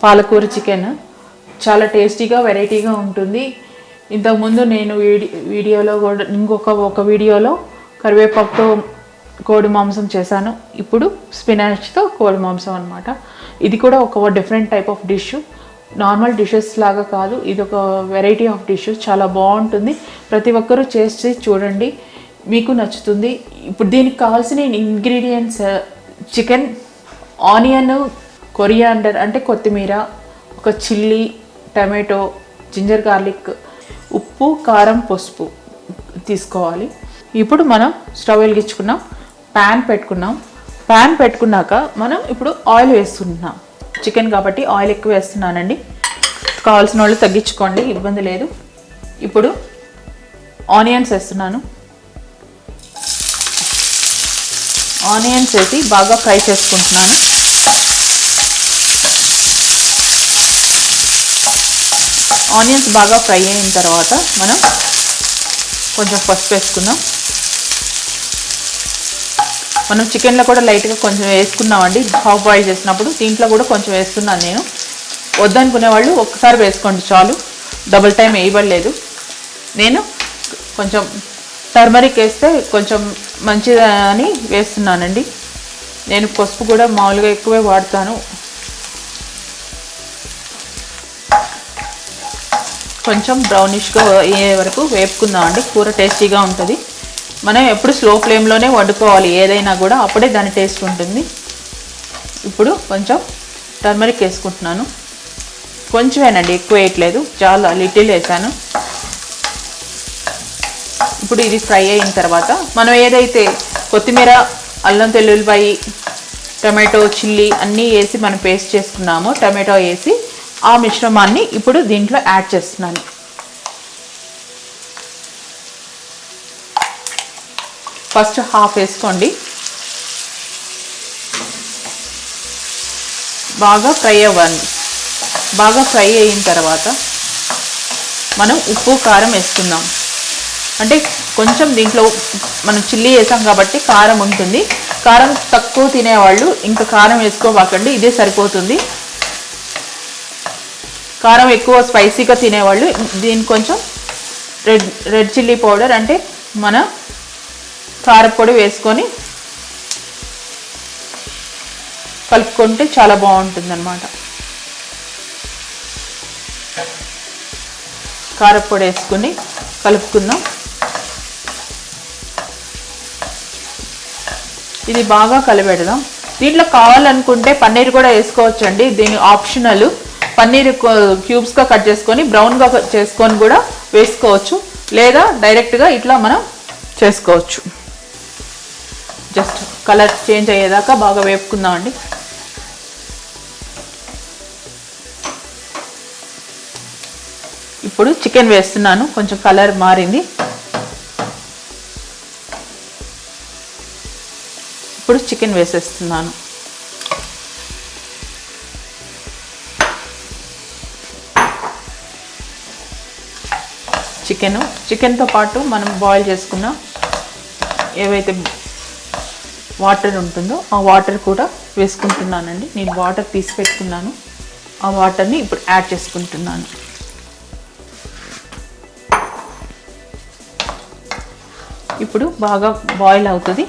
పాలకూర చికెన్ చాలా టేస్టీగా వెరైటీగా ఉంటుంది. ఇంతకుముందు నేను వీడియోలో కూడా ఒక వీడియోలో కరివేపాకుతో కోడి మాంసం చేశాను. ఇప్పుడు స్పినాచ్తో కోడి మాంసం అనమాట. ఇది కూడా ఒక different type of dish. Normal dishes లాగా కాదు, ఇది ఒక వెరైటీ ఆఫ్ డిష్. చాలా బాగుంటుంది. ప్రతి ఒక్కరూ చేసి చూడండి, మీకు నచ్చుతుంది. ఇప్పుడు దీనికి కావాల్సిన ఇంగ్రీడియంట్స్ చికెన్, ఆనియన్, కొరియాండర్ అంటే కొత్తిమీర, ఒక చిల్లీ, టమాటో, జింజర్ గార్లిక్, ఉప్పు, కారం, పసుపు తీసుకోవాలి. ఇప్పుడు మనం స్టవ్ వెలిగించుకున్నాం, ప్యాన్ పెట్టుకున్నాం. ప్యాన్ పెట్టుకున్నాక మనం ఇప్పుడు ఆయిల్ వేస్తున్నాం. చికెన్ కాబట్టి ఆయిల్ ఎక్కువ వేస్తున్నానండి. కావాల్సిన వాళ్ళు తగ్గించుకోండి, ఇబ్బంది లేదు. ఇప్పుడు ఆనియన్స్ వేస్తున్నాను. ఆనియన్స్ వేసి బాగా ఫ్రై చేసుకుంటున్నాను. ఆనియన్స్ బాగా ఫ్రై అయిన తర్వాత మనం కొంచెం పసుపు వేసుకుందాం. మనం చికెన్లో కూడా లైట్గా కొంచెం వేసుకున్నామండి హాఫ్ బాయిల్ చేసినప్పుడు. దీంట్లో కూడా కొంచెం వేస్తున్నాను నేను. వద్దనుకునే వాళ్ళు ఒక్కసారి వేసుకోండి చాలు, డబుల్ టైం వేయబడలేదు. నేను కొంచెం టర్మరిక్ వేస్తే కొంచెం మంచిదని వేస్తున్నానండి. నేను పసుపు కూడా మామూలుగా ఎక్కువే వాడతాను. కొంచెం బ్రౌనిష్గా అయ్యే వరకు వేపుకుందామండి. కూర టేస్టీగా ఉంటుంది. మనం ఎప్పుడు స్లో ఫ్లేమ్లోనే వండుకోవాలి ఏదైనా కూడా, అప్పుడే దాని టేస్ట్ ఉంటుంది. ఇప్పుడు కొంచెం టర్మరిక్ వేసుకుంటున్నాను. కొంచెమేనండి, ఎక్కువ వేయట్లేదు, చాలా లిటిల్ వేసాను. ఇప్పుడు ఇది ఫ్రై అయిన తర్వాత మనం ఏదైతే కొత్తిమీర, అల్లం వెల్లుల్లిపాయ, టమాటో, చిల్లీ అన్నీ వేసి మనం పేస్ట్ చేసుకున్నామో, టమాటో వేసి ఆ మిశ్రమాన్ని ఇప్పుడు దీంట్లో యాడ్ చేస్తున్నాను. ఫస్ట్ హాఫ్ వేసుకోండి. బాగా ఫ్రై అవ్వండి. బాగా ఫ్రై అయిన తర్వాత మనం ఉప్పు, కారం వేసుకుందాం. అంటే కొంచెం దీంట్లో మనం చిల్లీ వేసాం కాబట్టి కారం ఉంటుంది. కారం తక్కువ తినేవాళ్ళు ఇంకా కారం వేసుకోబాకండి, ఇదే సరిపోతుంది. కారం ఎక్కువ స్పైసీగా తినేవాళ్ళు దీన్ని కొంచెం రెడ్ చిల్లీ పౌడర్ అంటే మన కారపొడి వేసుకొని కలుపుకుంటే చాలా బాగుంటుంది అన్నమాట. కారపొడి వేసుకుని కలుపుకుందాం. ఇది బాగా కలిపెడదాం. దీంట్లో కావాలనుకుంటే పన్నీర్ కూడా వేసుకోవచ్చండి, దీని ఆప్షనల్. పన్నీర్ క్యూబ్స్గా కట్ చేసుకొని బ్రౌన్గా చేసుకొని కూడా వేసుకోవచ్చు, లేదా డైరెక్ట్గా ఇట్లా మనం చేసుకోవచ్చు. జస్ట్ కలర్ చేంజ్ అయ్యేదాకా బాగా వేపుకుందామండి. ఇప్పుడు చికెన్ వేస్తున్నాను. కొంచెం కలర్ మారింది. ఇప్పుడు చికెన్ వేసేస్తున్నాను. చికెన్తో పాటు మనం బాయిల్ చేసుకున్న ఏవైతే వాటర్ ఉంటుందో ఆ వాటర్ కూడా వేసుకుంటున్నానండి. నేను వాటర్ తీసి పెట్టుకున్నాను, ఆ వాటర్ని ఇప్పుడు యాడ్ చేసుకుంటున్నాను. ఇప్పుడు బాగా బాయిల్ అవుతుంది.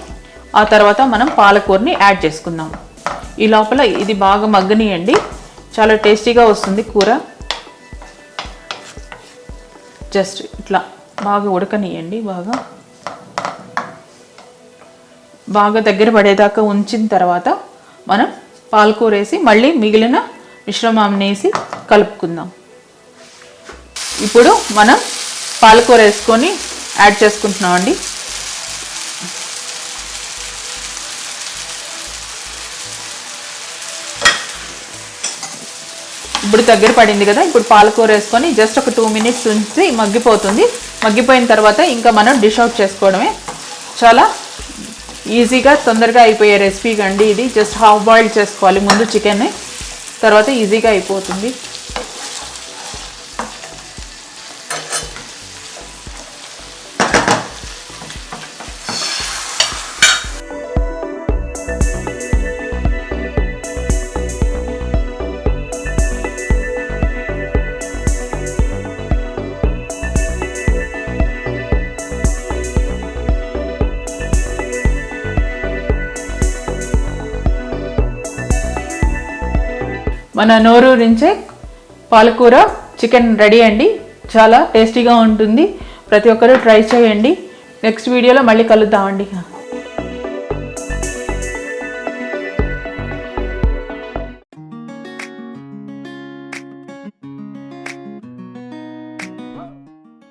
ఆ తర్వాత మనం పాలకూరని యాడ్ చేసుకుందాం. ఈ లోపల ఇది బాగా మగ్గనియండి, చాలా టేస్టీగా వస్తుంది కూర. జస్ట్ ఇట్లా బాగా ఉడకనియండి. బాగా దగ్గర పడేదాకా ఉంచిన తర్వాత మనం పాలకూర వేసి మళ్ళీ మిగిలిన మిశ్రమాన్ని వేసి కలుపుకుందాం. ఇప్పుడు మనం పాలకూర వేసుకొని యాడ్ చేసుకుంటున్నామండి. ఇప్పుడు దగ్గర పడింది కదా, ఇప్పుడు పాలకూర వేసుకొని జస్ట్ ఒక 2 minutes ఉంచి మగ్గిపోతుంది. మగ్గిపోయిన తర్వాత ఇంకా మనం డిష్ అవుట్ చేసుకోవడమే. చాలా ఈజీగా తొందరగా అయిపోయే రెసిపీ అండి ఇది. జస్ట్ హాఫ్ బాయిల్ చేసుకోవాలి ముందు చికెన్ని, తర్వాత ఈజీగా అయిపోతుంది. మన నోరూరించే పాలకూర చికెన్ రెడీ అండి. చాలా టేస్టీగా ఉంటుంది. ప్రతి ఒక్కరూ ట్రై చేయండి. నెక్స్ట్ వీడియోలో మళ్ళీ కలుద్దామండి.